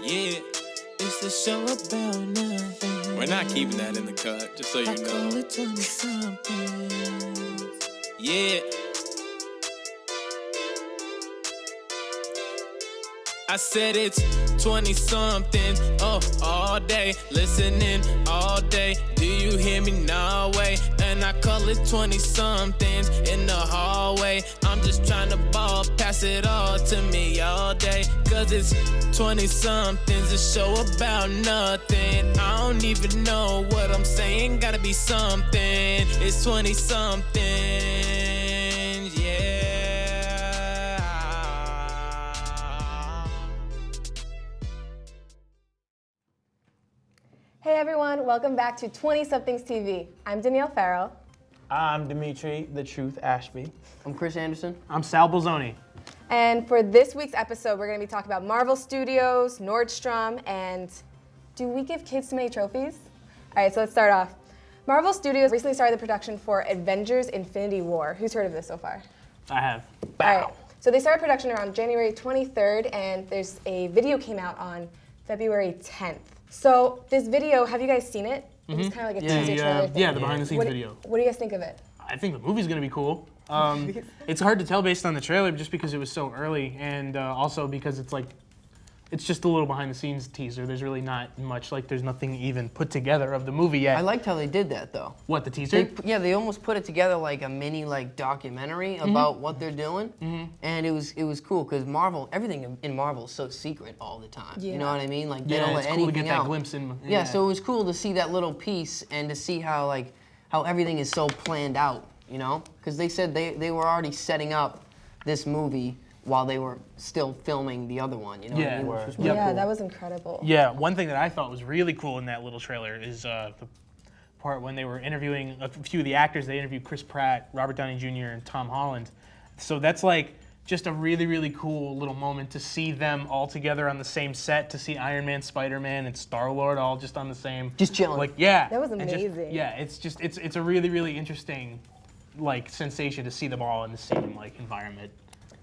Yeah, it's a show about nothing. We're not keeping that in the cut, just so you know. Call it 20-somethings. Yeah. I said it's 20-somethings, all day, listening all day. Do you hear me? No way. And I call it 20-somethings in the hallway. I'm just trying to ball, pass it all to me all day. Cause it's 20-somethings, a show about nothing. I don't even know what I'm saying, gotta be something. It's 20-somethings, yeah. Hey everyone, welcome back to 20-somethings TV. I'm Danielle Farrell. I'm Dimitri, The Truth Ashby. I'm Chris Anderson. I'm Sal Bolzoni. And for this week's episode, we're going to be talking about Marvel Studios, Nordstrom, and do we give kids too many trophies? All right, so let's start off. Marvel Studios recently started the production for Avengers Infinity War. Who's heard of this so far? I have. All right, so they started production around January 23rd, and there's a video came out on February 10th. So this video, have you guys seen it? It was kind of like a teaser trailer thing. Yeah, the behind the scenes video. What do you guys think of it? I think the movie's gonna be cool. It's hard to tell based on the trailer just because it was so early, and also because it's just a little behind the scenes teaser. There's really not much, there's nothing even put together of the movie yet. I liked how they did that though. What, the teaser? They almost put it together like a mini documentary about what they're doing, and it was cool because everything in Marvel is so secret all the time. Yeah. You know what I mean? Like they don't let it's cool to anything get that out. glimpse in. Yeah, so it was cool to see that little piece and to see how everything is so planned out. You know, because they said they were already setting up this movie while they were still filming the other one, you know what I mean? Which was really cool. That was incredible. Yeah, one thing that I thought was really cool in that little trailer is the part when they were interviewing a few of the actors. They interviewed Chris Pratt, Robert Downey Jr., and Tom Holland. So that's just a really, really cool little moment to see them all together on the same set, to see Iron Man, Spider-Man, and Star-Lord all just on the same... Just chilling. That was amazing. It's a really, really interesting sensation to see them all in the same environment.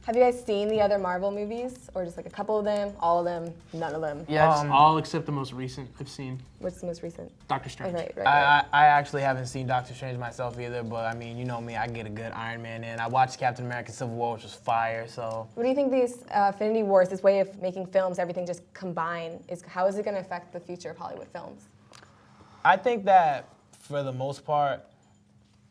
Have you guys seen the other Marvel movies, or just a couple of them, all of them, none of them? Yeah, all except the most recent I've seen. What's the most recent? Doctor Strange. Right. I actually haven't seen Doctor Strange myself either, but I mean, you know me, I get a good Iron Man in. I watched Captain America Civil War, which was fire, so. What do you think these Infinity Wars, this way of making films, everything just combine, how is it going to affect the future of Hollywood films? I think that for the most part,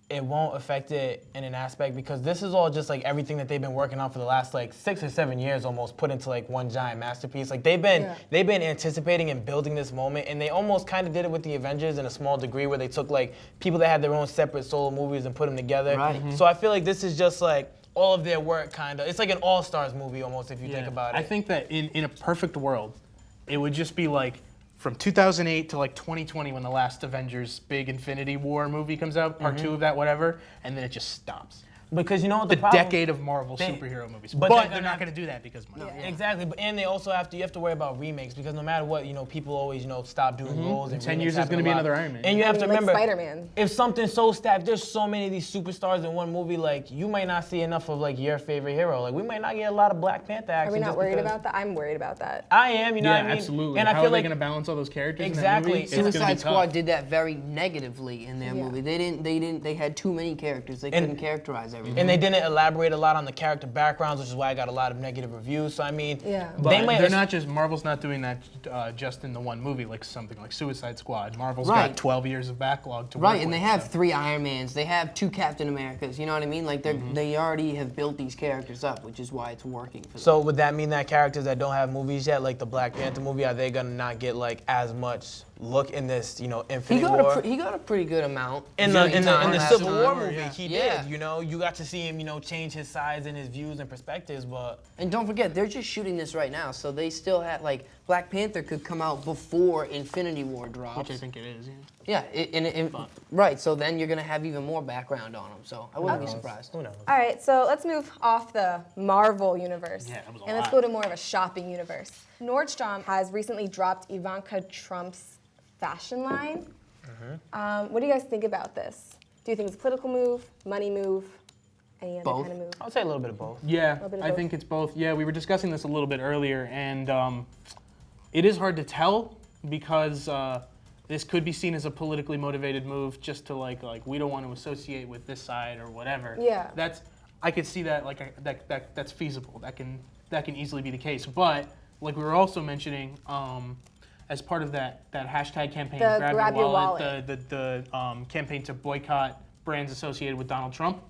it won't affect it in an aspect because this is all just everything that they've been working on for the last 6 or 7 years almost put into one giant masterpiece. They've been anticipating and building this moment, and they almost kind of did it with the Avengers in a small degree where they took people that had their own separate solo movies and put them together. Right. So I feel like this is just all of their work kind of. It's like an all-stars movie almost if you think about it. I think that in a perfect world, it would just be from 2008 to 2020 when the last Avengers big Infinity War movie comes out, part 2 of that, whatever, and then it just stops. Because you know what the problem? decade of Marvel superhero movies. But they're not going to do that because money. Yeah. Exactly, and they also have to worry about remakes because no matter what, people always stop doing roles. In 10 years, there's going to be another Iron Man. And you have to remember, Spider-Man. If something's so stacked, there's so many of these superstars in one movie. You might not see enough of your favorite hero. We might not get a lot of Black Panther action. Are we not worried about that? I'm worried about that. I am. You know what I mean? Absolutely. And how I feel are they going to balance all those characters? Exactly. In that movie? Suicide Squad did that very negatively in their movie. They had too many characters. They couldn't characterize everything. And they didn't elaborate a lot on the character backgrounds, which is why I got a lot of negative reviews. So I mean, they're not just Marvel's not doing that just in the one movie, something like Suicide Squad. Marvel's got 12 years of backlog to work with. And they have 3 Iron Mans. They have 2 Captain Americas. You know what I mean? They already have built these characters up, which is why it's working for them. So would that mean that characters that don't have movies yet, like the Black Panther movie, are they gonna not get as much look in this, Infinity War? He got a pretty good amount. In the Civil War movie, he Yeah. did. You got to see him, change his sides and his views and perspectives, but. And don't forget, they're just shooting this right now, so they still had Black Panther could come out before Infinity War drops. Which I think it is. Yeah. Right. So then you're gonna have even more background on them. So I wouldn't be surprised. Who knows? All right, so let's move off the Marvel universe. Yeah, that was a and let's lot. go to more of a shopping universe. Nordstrom has recently dropped Ivanka Trump's fashion line. What do you guys think about this? Do you think it's a political move, money move, any other Both. kind of move? I would say a little bit of both. Yeah, bit of I both. think it's both. Yeah, we were discussing this a little bit earlier, and it is hard to tell because this could be seen as a politically motivated move, just to like we don't want to associate with this side or whatever. Yeah. I could see that that's feasible. That can easily be the case. But like we were also mentioning, as part of that hashtag campaign, The grab your wallet. the campaign to boycott brands associated with Donald Trump,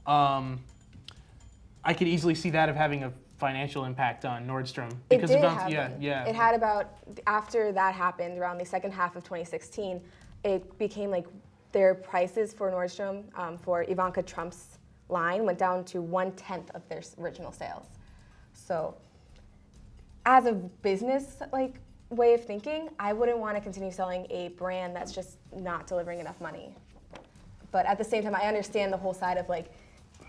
I could easily see that of having a financial impact on Nordstrom. It did happen. Yeah. It had about, after that happened, around the second half of 2016, it became like their prices for Nordstrom for Ivanka Trump's line went down to 1/10 of their original sales. So as a business way of thinking, I wouldn't want to continue selling a brand that's just not delivering enough money. But at the same time, I understand the whole side of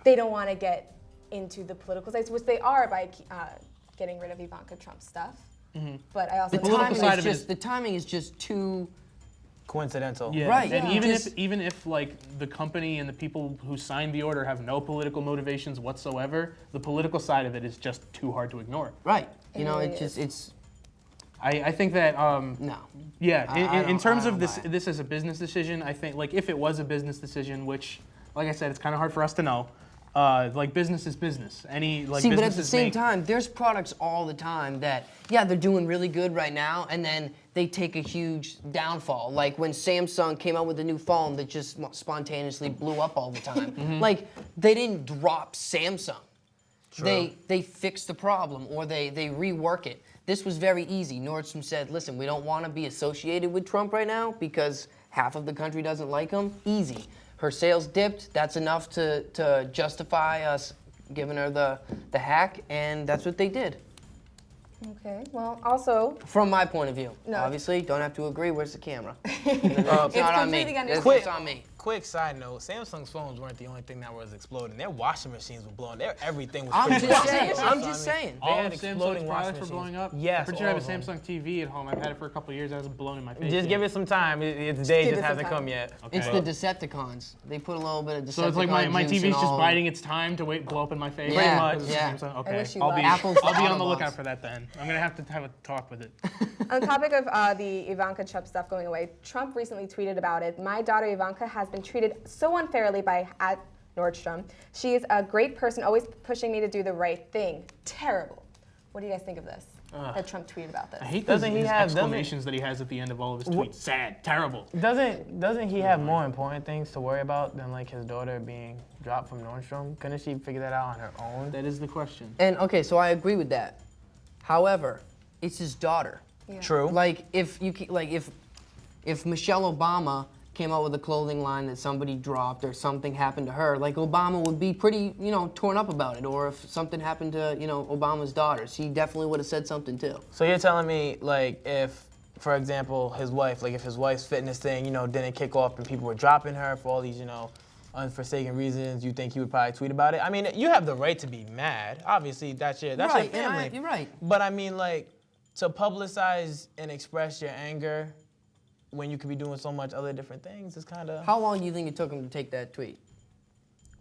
they don't want to get into the political sides, which they are by getting rid of Ivanka Trump stuff. Mm-hmm. But I also the timing is just too coincidental. Yeah. Right. And Yeah. even if the company and the people who signed the order have no political motivations whatsoever, the political side of it is just too hard to ignore. right. It You know, really it's I think that no. yeah. In terms of buy it. this as a business decision, I think if it was a business decision, which like I said, it's kind of hard for us to know. Business is business. See, but at the same time, there's products all the time that, they're doing really good right now, and then they take a huge downfall. Like when Samsung came out with a new phone that just spontaneously blew up all the time. Like, they didn't drop Samsung. True. They fixed the problem, or they rework it. This was very easy. Nordstrom said, listen, we don't want to be associated with Trump right now because half of the country doesn't like him. Easy. Her sales dipped. That's enough to justify us giving her the hack, and that's what they did. Okay. Well, also From my point of view. No. Obviously, don't have to agree. Where's the camera? It's not on me. completely understandable. It's on me. Quick side note: Samsung's phones weren't the only thing that was exploding. Their washing machines were blowing. Everything was. I'm pretty just much saying. exploding. I'm So, just I mean, saying. They All had of exploding Samsung's washing products were machines. blowing up. Yes, I'm pretty sure I have a all of them. Samsung TV at home. I've had it for a couple of years. It hasn't blown in my face. Just yet. give it some time. Its day give just it some hasn't time. come yet. Okay. It's the Decepticons. They put a little bit of Decepticon So it's like my juice TV's in just all- biding its time to blow up in my face. Yeah, much. yeah. Samsung? I Okay. wish you I'll luck. be Apple's on the Autobots. lookout for that then. I'm gonna have a talk with it. On the topic of the Ivanka Trump stuff going away, Trump recently tweeted about it. My daughter Ivanka has been treated so unfairly by at Nordstrom. She is a great person, always pushing me to do the right thing. Terrible. What do you guys think of this? That Trump tweeted about this. I hate Doesn't he his have- exclamations that he has at the end of all of his tweets. Sad, terrible. Doesn't he have more important things to worry about than his daughter being dropped from Nordstrom? Couldn't she figure that out on her own? That is the question. And okay, so I agree with that. However, it's his daughter. Yeah. True. If Michelle Obama came out with a clothing line that somebody dropped or something happened to her, Obama would be pretty, torn up about it. Or if something happened to, Obama's daughters, he definitely would have said something too. So you're telling me, if, for example, his wife, if his wife's fitness thing, didn't kick off and people were dropping her for all these, unforsaken reasons, you think he would probably tweet about it? I mean, you have the right to be mad. Obviously, that's your Right, family. and you're right. But I mean, to publicize and express your anger when you could be doing so much other different things is kind of... How long do you think it took him to take that tweet?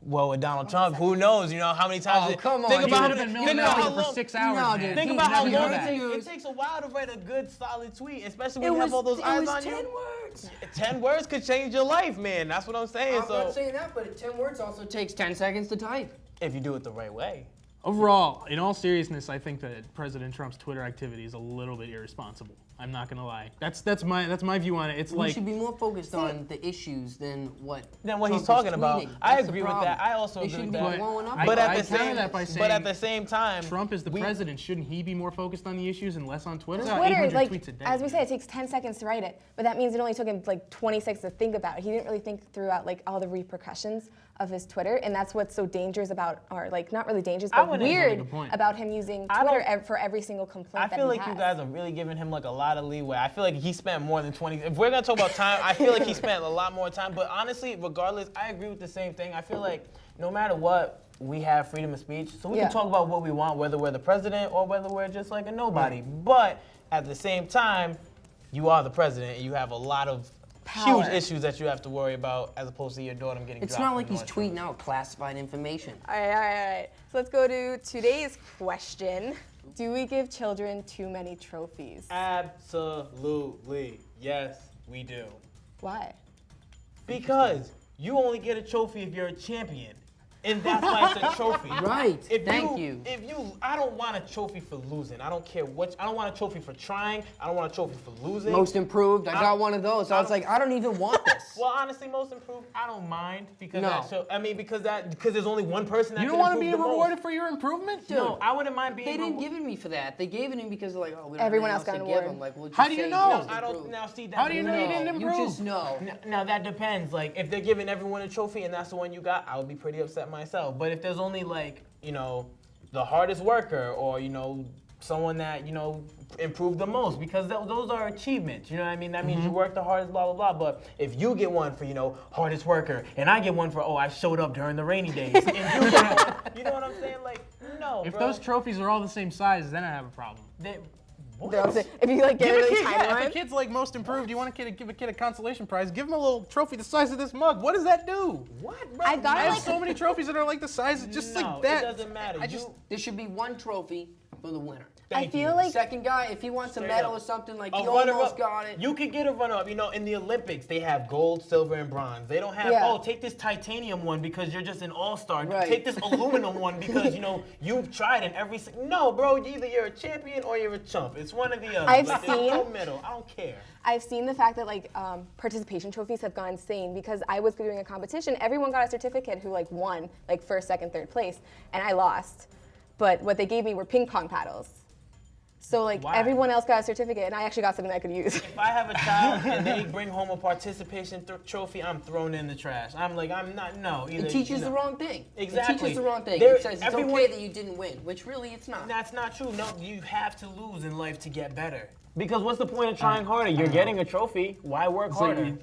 Well, with Donald Trump, who knows? How many times... Oh, come on, Think dude. about He how, would've been think about how milling for long... 6 hours, No, man. dude. Think He about how never long did it that. takes. It takes a while to write a good, solid tweet, especially when you have all those It eyes was on 10 you. words. 10 words could change your life, man. That's what I'm saying. I'm So not saying that, but 10 words also takes 10 seconds to type. if you do it the right way. Overall, in all seriousness, I think that President Trump's Twitter activity is a little bit irresponsible. I'm not gonna lie. That's my view on it. It's We should be more focused on the issues than what Than what Trump he's talking is about. tweeting. I That's the agree with problem. that. I also They agree shouldn't with be that. blowing up. But I at the counter same, that by but saying at the same time, Trump is the president. Shouldn't he be more focused on the issues and less on Twitter? He's got Twitter, 800 tweets a day. as we said, it takes 10 seconds to write it, but that means it only took him 20 seconds to think about it. He didn't really think throughout all the repercussions of his Twitter, and that's what's so dangerous about, or not really dangerous, I but wouldn't- weird Good point. about him using I Twitter don't- for every single complaint I that feel he like has. you guys are really giving him a lot of leeway. I feel like he spent more than 20. If we're gonna talk about time, I feel like he spent a lot more time. But honestly, regardless, I agree with the same thing. I feel like no matter what, we have freedom of speech, so we Yeah. can talk about what we want, whether we're the president or whether we're just a nobody. But at the same time, you are the president, and you have a lot of Power. huge issues that you have to worry about, as opposed to your daughter getting It's dropped not from like he's Nordstrom. tweeting out classified information. All right. So let's go to today's question. Do we give children too many trophies? Absolutely. Yes, we do. Why? Because you only get a trophy if you're a champion. And that's why it's a trophy. Right. Thank you. I don't want a trophy for losing. I don't care what. I don't want a trophy for trying. I don't want a trophy for losing. Most improved. I got one of those. I was like, I don't even want this. Well, honestly, most improved, I don't mind because No. because there's only one person that You can don't want to improve be the rewarded most. for your improvement? Dude, No, I wouldn't mind being. They didn't give it me for that. They gave it to me because they're like, oh, we don't Everyone have else anything got else an to give award. them. Like, we'll just How do you say know? most I don't improved. now see that. How do you know you didn't You improve? just know. Now that depends. Like if they're giving everyone a trophy and that's the one you got, I would be pretty upset myself. But if there's only like, the hardest worker or, someone that, improved the most, because those are achievements, you know what I mean? That means you worked the hardest, blah, blah, blah. But if you get one for, hardest worker, and I get one for, I showed up during the rainy days, and you get one, you know what I'm saying? Like, no, If bro. those trophies are all the same size, then I have a problem. What? They're all the same. If you like get a Give a really kid, tiny if a one. kid's like most improved, you want to give a kid a consolation prize, give him a little trophy the size of this mug. What does that do? What, bro? I got I it have like so many trophies that are like the size, just No, like that. it doesn't matter. There should be one trophy for the winner. Thank I feel you. like Second guy, if he wants a Straight medal up. or something, like A he runner-up. almost got it. You could get a runner-up. In the Olympics, they have gold, silver, and bronze. They don't have, take this titanium one because you're just an all-star. Right. Take this aluminum one because, you've tried in every... No, bro, either you're a champion or you're a chump. It's one or the other. I've There's seen- no middle. I don't care. I've seen the fact that participation trophies have gone insane because I was doing a competition. Everyone got a certificate who won first, second, third place, and I lost. But what they gave me were ping pong paddles. So Why? everyone else got a certificate, and I actually got something I could use. If I have a child and they bring home a participation trophy, I'm thrown in the trash. I'm not, no. Either, It teaches the wrong thing. Exactly. It teaches the wrong thing. There- It says it's everyone- okay that you didn't win, which really it's not. That's not true. No, you have to lose in life to get better. Because what's the point of trying harder? You're getting a trophy. Why work like harder? you-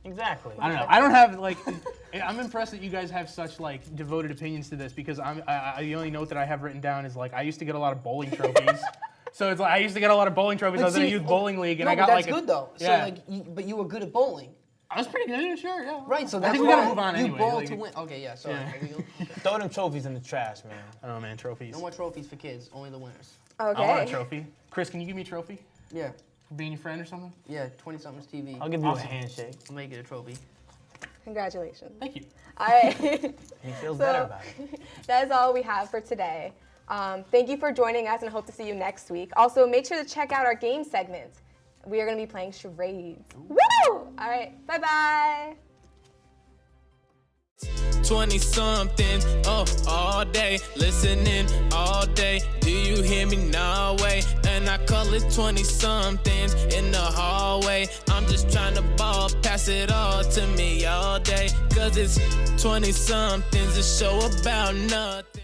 Exactly. I don't know. I don't have I'm impressed that you guys have such devoted opinions to this because the only note that I have written down is I used to get a lot of bowling trophies. So it's I used to get a lot of bowling trophies. I was in a youth bowling league and no, I got but that's good though. Yeah. So but you were good at bowling. I was pretty good, sure, yeah. Right, so I that's think we gotta why move on you anyway. bowl to win. Okay, yeah, sorry. Yeah. Here we go. Throw them trophies in the trash, man. I don't know, man, trophies. No more trophies for kids, only the winners. Okay. I want a trophy. Chris, can you give me a trophy Yeah, for being your friend or something? yeah, 20-somethings TV. I'll give you Awesome. a handshake. I'll make it a trophy. Congratulations. Thank you. All right. He feels better about it. That is all we have for today. Thank you for joining us and hope to see you next week. Also, make sure to check out our game segment. We are going to be playing charades. Woo! All right. Bye-bye. 20 something, all day, listening all day. Do you hear me? No way. And I call it 20 somethings in the hallway. I'm just trying to ball, pass it all to me all day. Cause it's 20 somethings, a show about nothing.